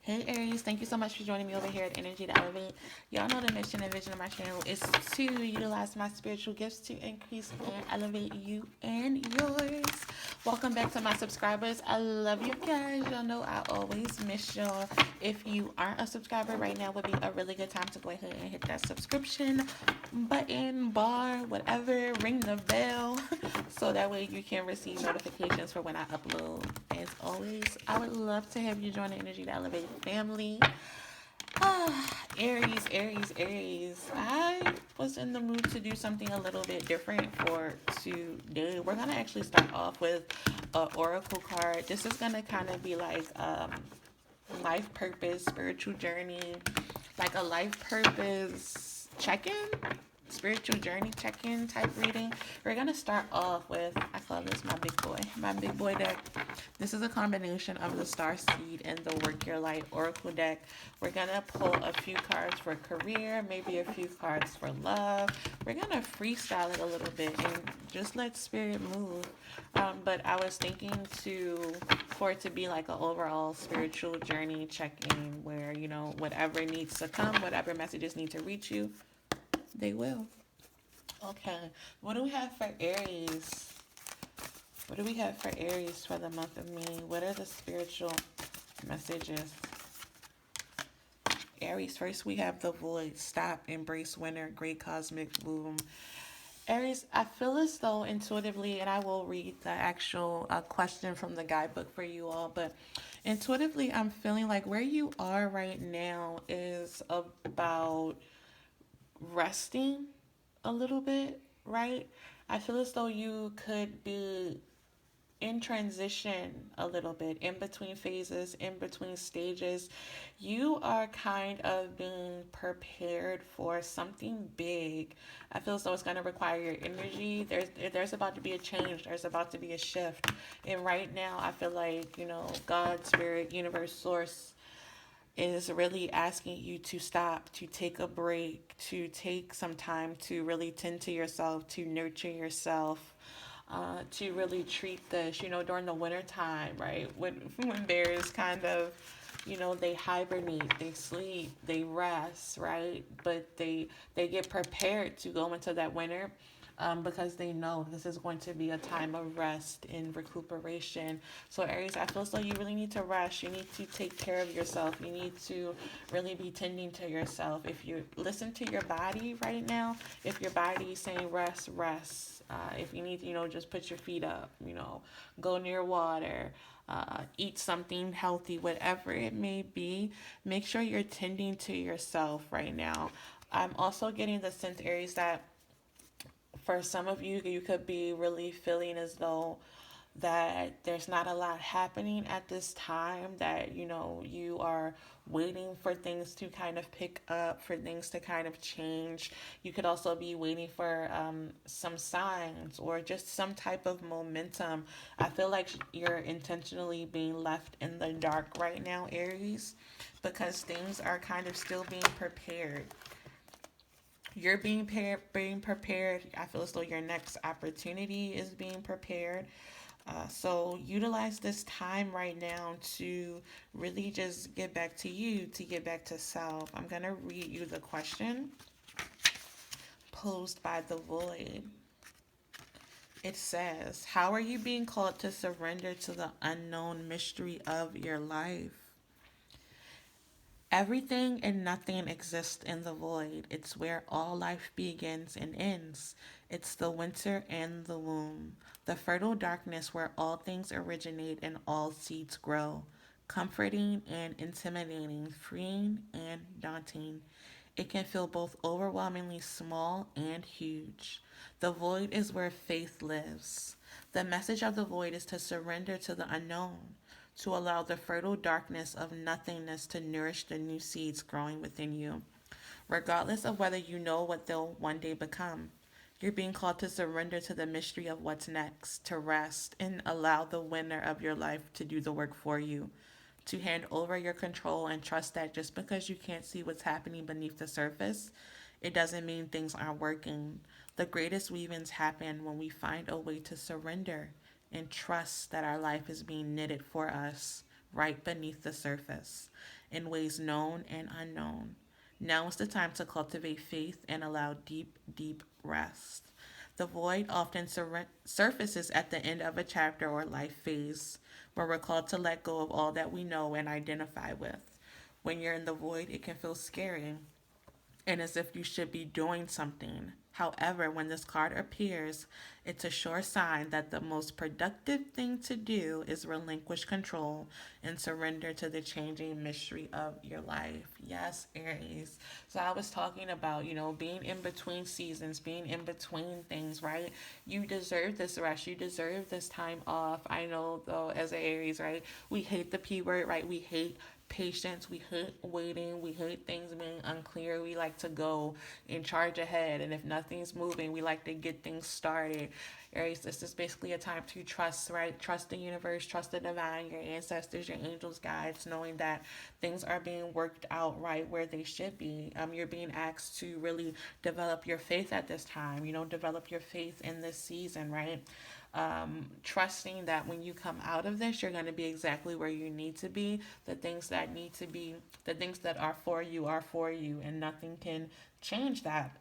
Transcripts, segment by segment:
Hey Aries, thank you so much for joining me over here at Energy to Elevate. Y'all know the mission and vision of my channel is to utilize my spiritual gifts to increase and elevate you and yours. Welcome back to my subscribers. I love you guys. Y'all know I always miss y'all. If you aren't a subscriber right now, would be a really good time to go ahead and hit that subscription button, bar, whatever, ring the bell, so that way you can receive notifications for when I upload. As always, I would love to have you join the Energy to Elevate family. Aries, Aries, Aries. I was in the mood to do something a little bit different for today. We're gonna actually start off with an oracle card. This is gonna kind of be like life purpose, spiritual journey, like a life purpose check-in, spiritual journey check-in type reading. We're gonna start off with, I call this my big boy deck. This is a combination of the Star Seed and the Work Your Light Oracle deck. We're gonna pull a few cards for career, maybe a few cards for love. We're gonna freestyle it a little bit and just let spirit move. But I was thinking for it to be like an overall spiritual journey check-in where, whatever needs to come, whatever messages need to reach you, they will. Okay. What do we have for Aries? What do we have for Aries for the month of May? What are the spiritual messages? Aries, first we have the void. Stop, embrace winter, great cosmic boom. Aries, I feel as though intuitively, and I will read the actual question from the guidebook for you all, but intuitively, I'm feeling like where you are right now is about resting a little bit, right? I feel as though you could be in transition a little bit, in between phases, in between stages. You are kind of being prepared for something big. I feel as though it's going to require your energy. There's about to be a change. There's about to be a shift. And right now, I feel like, God, Spirit, Universe, Source is really asking you to stop, to take a break, to take some time to really tend to yourself, to nurture yourself, to really treat this, during the winter time, right? When there's kind of, they hibernate, they sleep, they rest, right? But they get prepared to go into that winter, because they know this is going to be a time of rest and recuperation. So Aries, I feel as though you really need to rest. You need to take care of yourself. You need to really be tending to yourself. If you listen to your body right now, if your body is saying rest, rest. If you need to, just put your feet up, go near water, eat something healthy, whatever it may be, make sure you're tending to yourself right now. I'm also getting the sense, Aries, that for some of you, you could be really feeling as though that there's not a lot happening at this time, that you are waiting for things to kind of pick up, for things to kind of change. You could also be waiting for some signs or just some type of momentum. I feel like you're intentionally being left in the dark right now, Aries, because things are kind of still being prepared. You're being prepared. I feel as though your next opportunity is being prepared. So utilize this time right now to really just get back to you, to get back to self. I'm going to read you the question posed by the void. It says, how are you being called to surrender to the unknown mystery of your life? Everything and nothing exists in the void. It's where all life begins and ends. It's the winter and the womb, the fertile darkness where all things originate and all seeds grow. Comforting and intimidating, freeing and daunting. It can feel both overwhelmingly small and huge. The void is where faith lives. The message of the void is to surrender to the unknown, to allow the fertile darkness of nothingness to nourish the new seeds growing within you, regardless of whether you know what they'll one day become. You're being called to surrender to the mystery of what's next, to rest and allow the winner of your life to do the work for you, to hand over your control and trust that just because you can't see what's happening beneath the surface, it doesn't mean things aren't working. The greatest weavings happen when we find a way to surrender and trust that our life is being knitted for us right beneath the surface, in ways known and unknown. Now is the time to cultivate faith and allow deep, deep rest. The void often surfaces at the end of a chapter or life phase, where we're called to let go of all that we know and identify with. When you're in the void, it can feel scary and as if you should be doing something. However, when this card appears, it's a sure sign that the most productive thing to do is relinquish control and surrender to the changing mystery of your life. Yes, Aries. So I was talking about, being in between seasons, being in between things, right? You deserve this rest. You deserve this time off. I know, though, as an Aries, right? We hate the P word, right? We hate patience. We hate waiting. We hate things being unclear. We like to go and charge ahead. And if nothing's moving, we like to get things started. Aries, this is basically a time to trust, right? Trust the universe, trust the divine, your ancestors, your angels, guides, knowing that things are being worked out right where they should be. You're being asked to really develop your faith at this time, develop your faith in this season, right? Trusting that when you come out of this, you're going to be exactly where you need to be. The things that need to be, the things that are for you, and nothing can change that.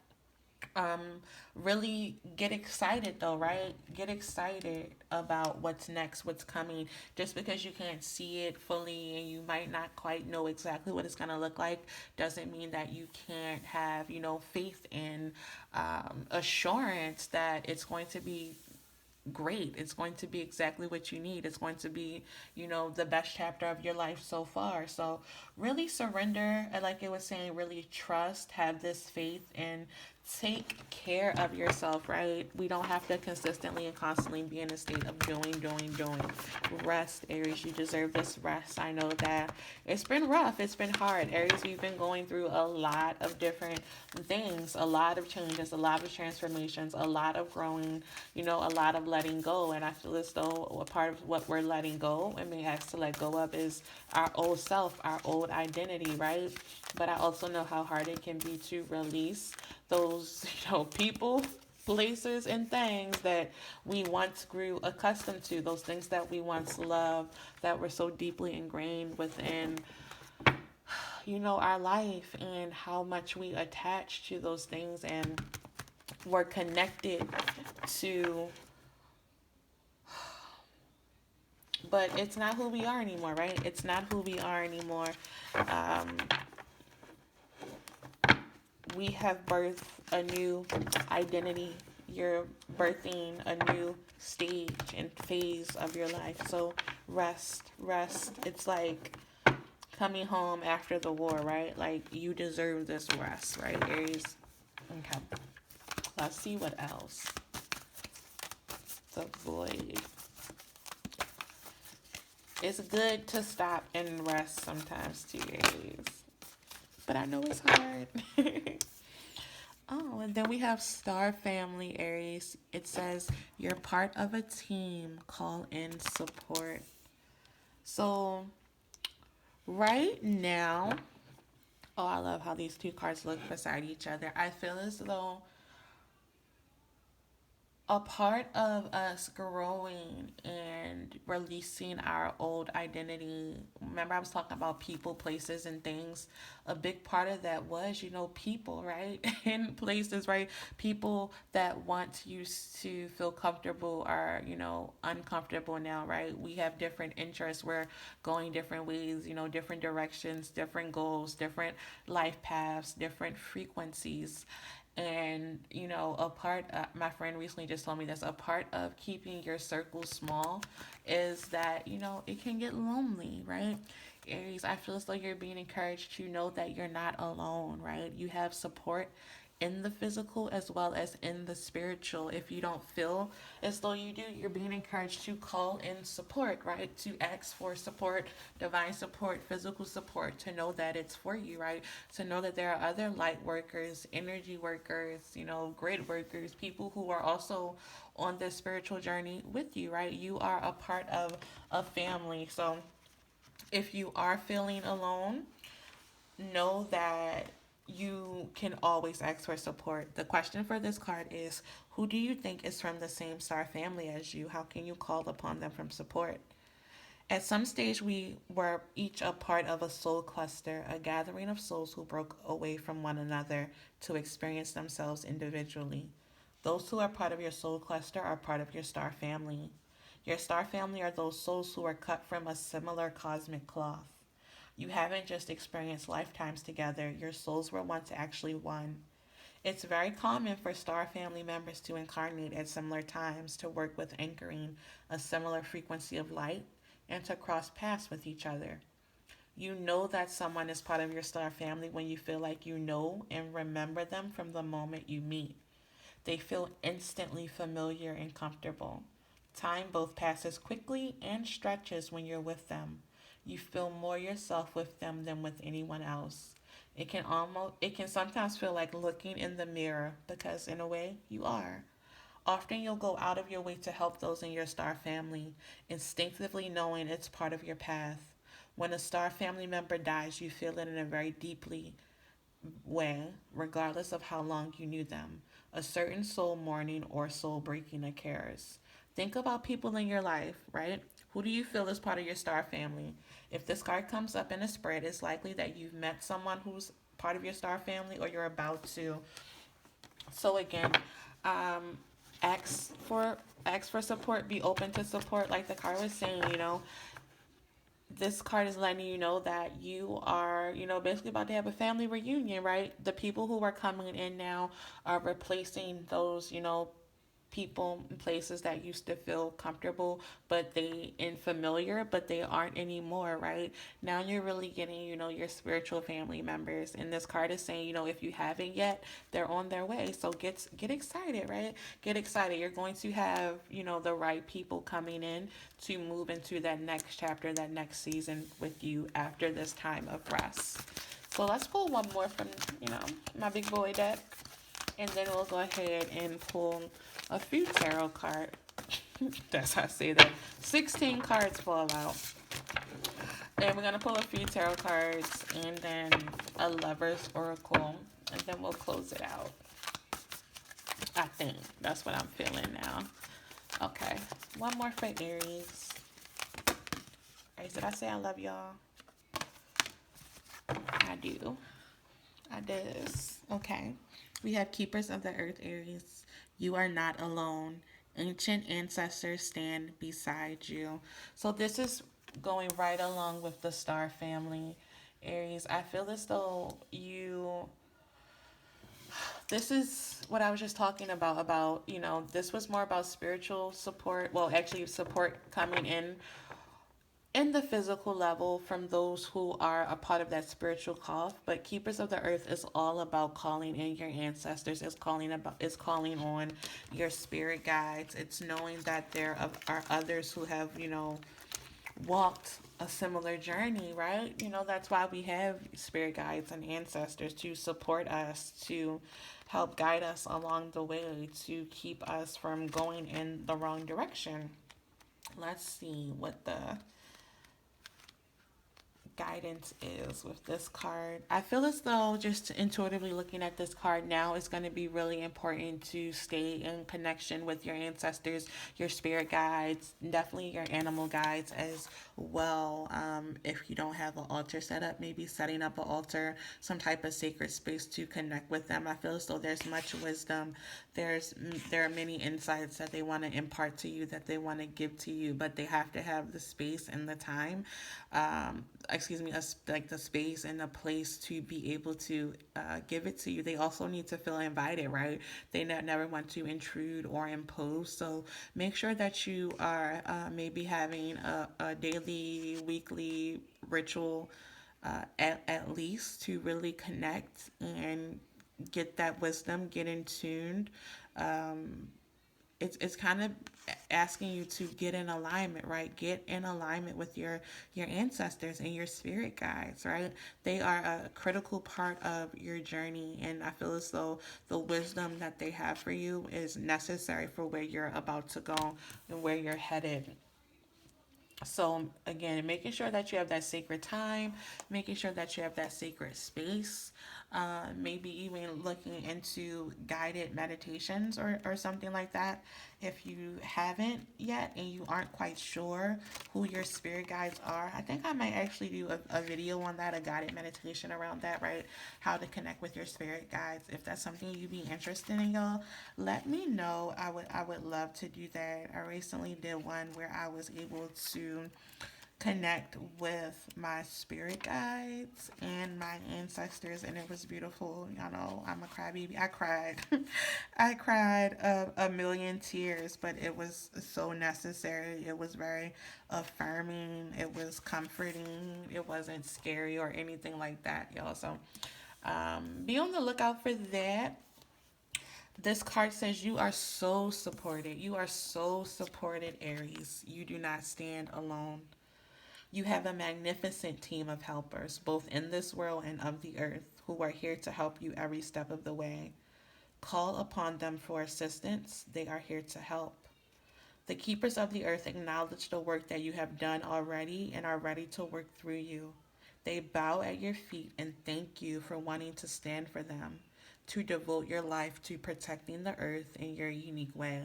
um Really get excited though, right? Get excited about what's next, what's coming. Just because you can't see it fully and you might not quite know exactly what it's going to look like doesn't mean that you can't have, faith and assurance that it's going to be great. It's going to be exactly what you need. It's going to be, the best chapter of your life so far. So really surrender, like it was saying, really trust, have this faith, and take care of yourself, right? We don't have to consistently and constantly be in a state of doing. Rest, Aries. You deserve this rest. I know that it's been rough. It's been hard. Aries, you've been going through a lot of different things, a lot of changes, a lot of transformations, a lot of growing, a lot of letting go. And I feel as though a part of what we're letting go and being asked to let go of is our old self, our old identity, right? But I also know how hard it can be to release those, people, places, and things that we once grew accustomed to, those things that we once loved, that were so deeply ingrained within, our life, and how much we attach to those things and were connected to. But it's not who we are anymore, right? It's not who we are anymore. Um, we have birthed a new identity. You're birthing a new stage and phase of your life. So rest, rest. It's like coming home after the war, right? Like you deserve this rest, right, Aries? Okay. Let's see what else. The void. It's good to stop and rest sometimes too, Aries. But I know it's hard. Oh, and then we have Star Family, Aries. It says, you're part of a team. Call in support. So, right now, oh, I love how these two cards look beside each other. I feel as though a part of us growing and releasing our old identity. Remember, I was talking about people, places, and things. A big part of that was, people, right? In places, right? People that once used to feel comfortable are, uncomfortable now, right? We have different interests. We're going different ways, different directions, different goals, different life paths, different frequencies. And, a part, my friend recently just told me this, a part of keeping your circle small is that, it can get lonely, right? Aries, I feel as though you're being encouraged to know that you're not alone, right? You have support in the physical as well as in the spiritual. If you don't feel as though you do, you're being encouraged to call in support, right? To ask for support, divine support, physical support, to know that it's for you, right? To know that there are other light workers, energy workers, grid workers, people who are also on this spiritual journey with you, right? You are a part of a family. So if you are feeling alone, know that you can always ask for support. The question for this card is, who do you think is from the same star family as you? How can you call upon them from support? At some stage, we were each a part of a soul cluster, a gathering of souls who broke away from one another to experience themselves individually. Those who are part of your soul cluster are part of your star family. Your star family are those souls who are cut from a similar cosmic cloth. You haven't just experienced lifetimes together, your souls were once actually one. It's very common for star family members to incarnate at similar times to work with anchoring a similar frequency of light and to cross paths with each other. You know that someone is part of your star family when you feel like you know and remember them from the moment you meet. They feel instantly familiar and comfortable. Time both passes quickly and stretches when you're with them. You feel more yourself with them than with anyone else. It can sometimes feel like looking in the mirror because in a way you are. Often you'll go out of your way to help those in your star family, instinctively knowing it's part of your path. When a star family member dies, you feel it in a very deeply way, regardless of how long you knew them. A certain soul mourning or soul breaking occurs. Think about people in your life, right? Who do you feel is part of your star family? If this card comes up in a spread, it's likely that you've met someone who's part of your star family or you're about to. So again, um, ask for support. Be open to support, like the card was saying. This card is letting you know that you are, basically about to have a family reunion, right? The people who are coming in now are replacing those, people and places that used to feel comfortable but they and familiar but they aren't anymore, right? Now you're really getting, your spiritual family members, and this card is saying, if you haven't yet, they're on their way. So get excited, right? Get excited. You're going to have, the right people coming in to move into that next chapter, that next season with you after this time of rest. So let's pull one more from, my big boy deck, and then we'll go ahead and pull a few tarot cards. That's how I say that. 16 cards fall out. And we're going to pull a few tarot cards and then a lover's oracle. And then we'll close it out. I think that's what I'm feeling now. Okay. One more for Aries. Aries, did I say I love y'all? I do. I does. Okay. We have Keepers of the Earth, Aries. You are not alone. Ancient ancestors stand beside you. So this is going right along with the star family, Aries. I feel as though this is what I was just talking about, this was more about spiritual support. Well, actually support coming in the physical level from those who are a part of that spiritual call. But Keepers of the Earth is all about calling in your ancestors. It's calling on your spirit guides. It's knowing that there are others who have, walked a similar journey, right? That's why we have spirit guides and ancestors to support us, to help guide us along the way, to keep us from going in the wrong direction. Let's see what the guidance is with this card. I feel as though just intuitively looking at this card now is going to be really important to stay in connection with your ancestors, your spirit guides, definitely your animal guides as well. If you don't have an altar set up, maybe setting up an altar, some type of sacred space to connect with them. I feel as though there's much wisdom. There are many insights that they want to impart to you, that they want to give to you, but they have to have the space and the time, us like the space and the place to be able to give it to you. They also need to feel invited, right? They never want to intrude or impose. So make sure that you are maybe having a daily, weekly ritual, at least, to really connect and get that wisdom, get in tuned. It's kind of asking you to get in alignment, right? Get in alignment with your ancestors and your spirit guides, right? They are a critical part of your journey, and I feel as though the wisdom that they have for you is necessary for where you're about to go and where you're headed. So again, making sure that you have that sacred time, making sure that you have that sacred space, maybe even looking into guided meditations or something like that, if you haven't yet and you aren't quite sure who your spirit guides are, I think I might actually do a video on that, a guided meditation around that, right? How to connect with your spirit guides. If that's something you'd be interested in, y'all, let me know. I would love to do that. I recently did one where I was able to connect with my spirit guides and my ancestors, and it was beautiful. You know, I'm a crybaby. I cried. I cried a million tears, but it was so necessary. It was very affirming. It was comforting. It wasn't scary or anything like that, y'all. So be on the lookout for that. This card says you are so supported. You are so supported, Aries. You do not stand alone. You have a magnificent team of helpers, both in this world and of the earth, who are here to help you every step of the way. Call upon them for assistance. They are here to help. The keepers of the earth acknowledge the work that you have done already and are ready to work through you. They bow at your feet and thank you for wanting to stand for them, to devote your life to protecting the earth in your unique way.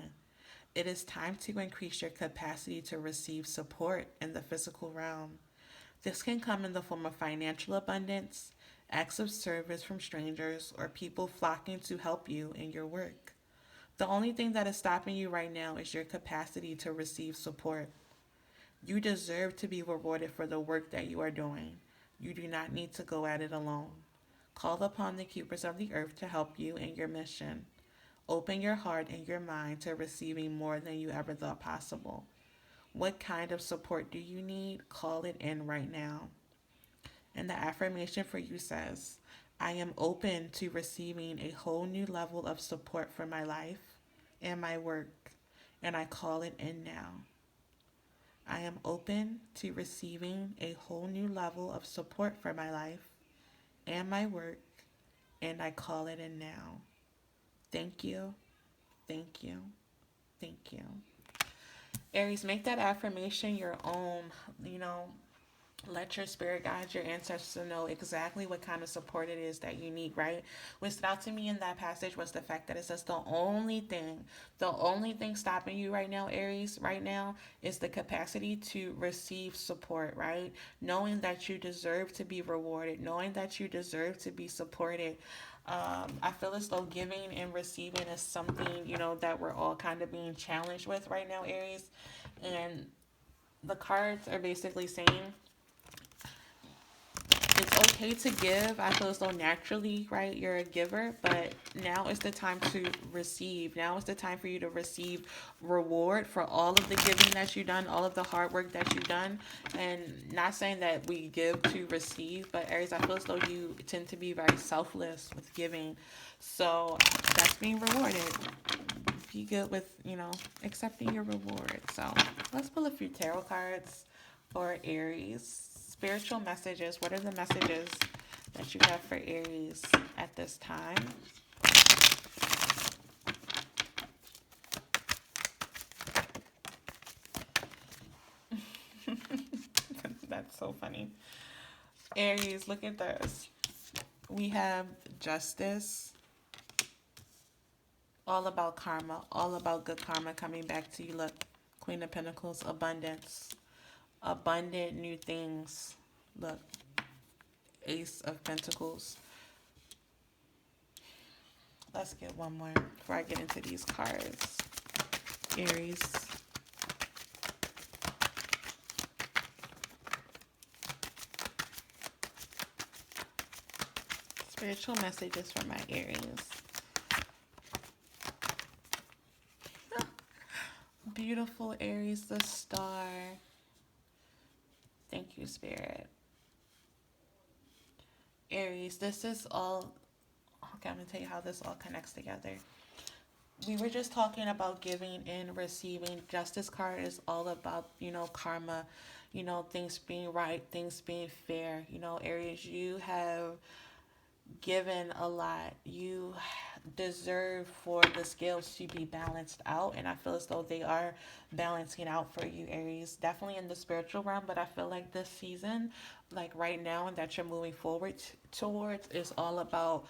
It is time to increase your capacity to receive support in the physical realm. This can come in the form of financial abundance, acts of service from strangers, or people flocking to help you in your work. The only thing that is stopping you right now is your capacity to receive support. You deserve to be rewarded for the work that you are doing. You do not need to go at it alone. Call upon the keepers of the earth to help you in your mission. Open your heart and your mind to receiving more than you ever thought possible. What kind of support do you need? Call it in right now. And the affirmation for you says, I am open to receiving a whole new level of support for my life and my work, and I call it in now. I am open to receiving a whole new level of support for my life and my work, and I call it in now. Thank you, thank you, thank you. Aries, make that affirmation your own. You know, let your spirit guides, your ancestors know exactly what kind of support it is that you need, right? What stood out to me in that passage was the fact that it says the only thing stopping you right now, Aries, right now, is the capacity to receive support, right? Knowing that you deserve to be rewarded, knowing that you deserve to be supported. I feel as though giving and receiving is something, that we're all kind of being challenged with right now, Aries. And the cards are basically saying it's okay to give. I feel as though naturally, right, you're a giver, but now is the time to receive. Now is the time for you to receive reward for all of the giving that you've done, all of the hard work that you've done. And not saying that we give to receive, but Aries, I feel as though you tend to be very selfless with giving. So that's being rewarded. Be good with, accepting your reward. So let's pull a few tarot cards for Aries. Spiritual messages. What are the messages that you have for Aries at this time? That's so funny. Aries, look at this. We have justice, all about karma, all about good karma coming back to you. Look, Queen of Pentacles, abundance, abundant new things. Look, Ace of Pentacles. Let's get one more before I get into these cards. Aries. Spiritual messages for my Aries. Beautiful Aries, the star. Thank you, Spirit. Aries, this is all. Okay, I'm going to tell you how this all connects together. We were just talking about giving and receiving. Justice card is all about, karma, things being right, things being fair. Aries, you have given a lot. You deserve for the scales to be balanced out, and I feel as though they are balancing out for you, Aries. Definitely in the spiritual realm, but I feel like this season, like right now, and that you're moving forward towards, is all about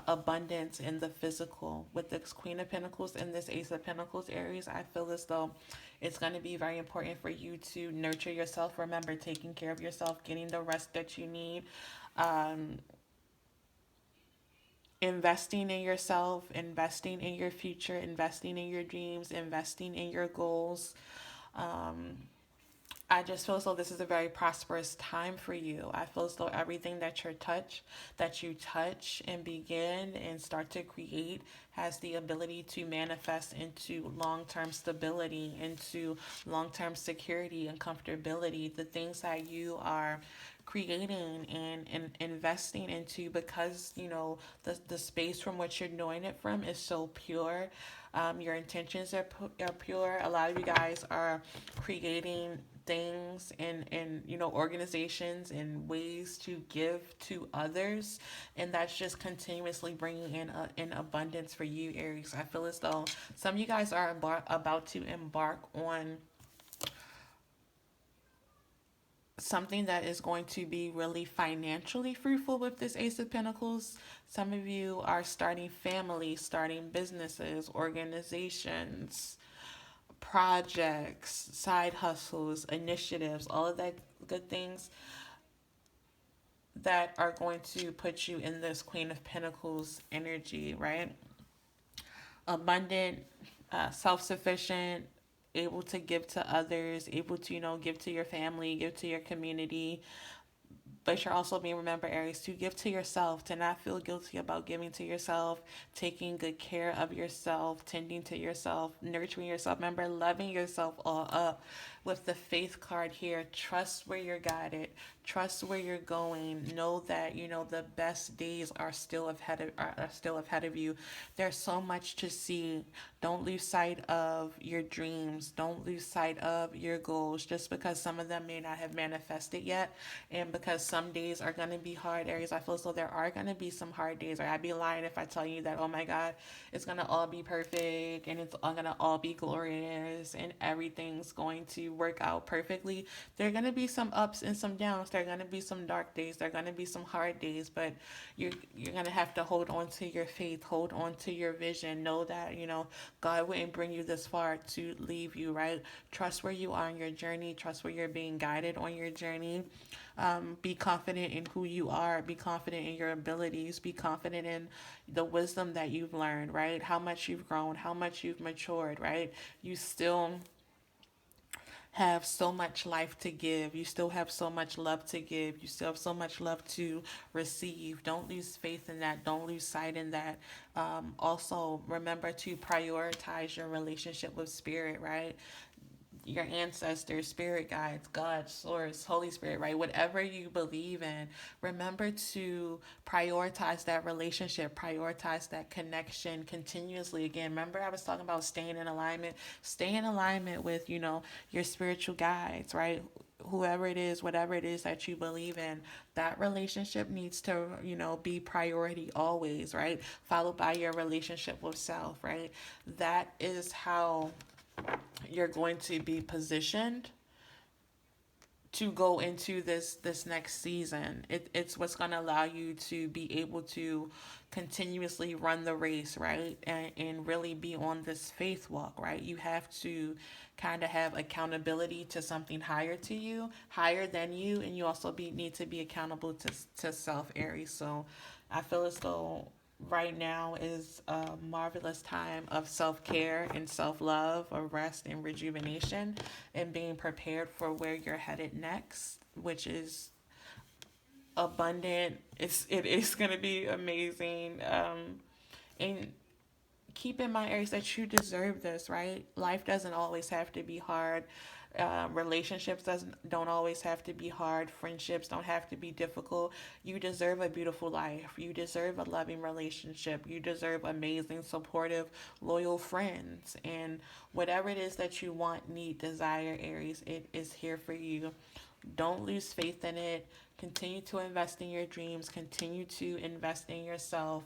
abundance in the physical. With this Queen of Pentacles and this Ace of Pentacles, Aries, I feel as though it's going to be very important for you to nurture yourself. Remember, taking care of yourself, getting the rest that you need, um, investing in yourself, investing in your future, investing in your dreams, investing in your goals. Um, I just feel as though this is a very prosperous time for you. I feel as though everything that you touch and begin and start to create has the ability to manifest into long-term stability, into long-term security and comfortability. The things that you are creating and investing into, because the space from which you're doing it from is so pure. Your intentions are pure. A lot of you guys are creating things and organizations and ways to give to others, and that's just continuously bringing in abundance for you, Aries. I feel as though some of you guys are about to embark on something that is going to be really financially fruitful with this Ace of Pentacles. Some of you are starting families, starting businesses, organizations, projects, side hustles, initiatives, all of that good things that are going to put you in this Queen of Pentacles energy, right? Abundant, self sufficient, able to give to others, able to, give to your family, give to your community, but you're also being, remember, Aries, to give to yourself, to not feel guilty about giving to yourself, taking good care of yourself, tending to yourself, nurturing yourself. Remember, loving yourself all up. With the faith card here, trust where you're guided, trust where you're going. Know that the best days are still ahead of you. There's so much to see. Don't lose sight of your dreams. Don't lose sight of your goals. Just because some of them may not have manifested yet, and because some days are going to be hard, Aries, I feel so there are going to be some hard days. Or I'd be lying if I tell you that, oh my God, it's going to all be perfect and it's all going to all be glorious and everything's going to work out perfectly. There are going to be some ups and some downs. There are going to be some dark days. There are going to be some hard days, but you're going to have to hold on to your faith, hold on to your vision. Know that, God wouldn't bring you this far to leave you, right? Trust where you are on your journey. Trust where you're being guided on your journey. Be confident in who you are. Be confident in your abilities. Be confident in the wisdom that you've learned, right? How much you've grown, how much you've matured, right? You still have so much life to give. You still have so much love to give. You still have so much love to receive. Don't lose faith in that. Don't lose sight in that. Also, remember to prioritize your relationship with spirit, right? Your ancestors, spirit guides, God, source, Holy Spirit, right? Whatever you believe in, remember to prioritize that relationship, prioritize that connection continuously. Again, remember I was talking about staying in alignment. Stay in alignment with, your spiritual guides, right? Whoever it is, whatever it is that you believe in, that relationship needs to, be priority always, right? Followed by your relationship with self, right? That is how you're going to be positioned to go into this next season. It's what's going to allow you to be able to continuously run the race, right? And really be on this faith walk, right? You have to kind of have accountability to something higher to you, higher than you, and you also need to be accountable to self, Aries. So I feel as though right now is a marvelous time of self-care and self-love, of rest and rejuvenation, and being prepared for where you're headed next, which is abundant. It is going to be amazing. And keep in mind, Aries, that you deserve this, right? Life doesn't always have to be hard. Relationships don't always have to be hard. Friendships don't have to be difficult. You deserve a beautiful life. You deserve a loving relationship. You deserve amazing, supportive, loyal friends. And whatever it is that you want, need, desire, Aries, it is here for you. Don't lose faith in it. Continue to invest in your dreams. Continue to invest in yourself.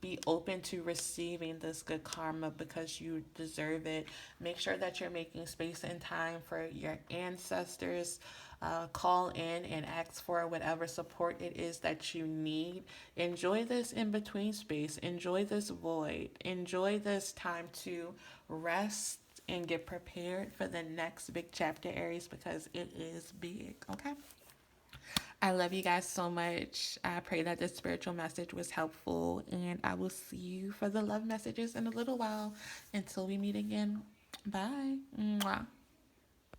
be open to receiving this good karma because you deserve it. Make sure that you're making space and time for your ancestors. Call in and ask for whatever support it is that you need. Enjoy this in between space. Enjoy this void. Enjoy this time to rest and get prepared for the next big chapter, Aries, because it is big. Okay. I love you guys so much. I pray that this spiritual message was helpful, and I will see you for the love messages in a little while. Until we meet again, bye. Mwah.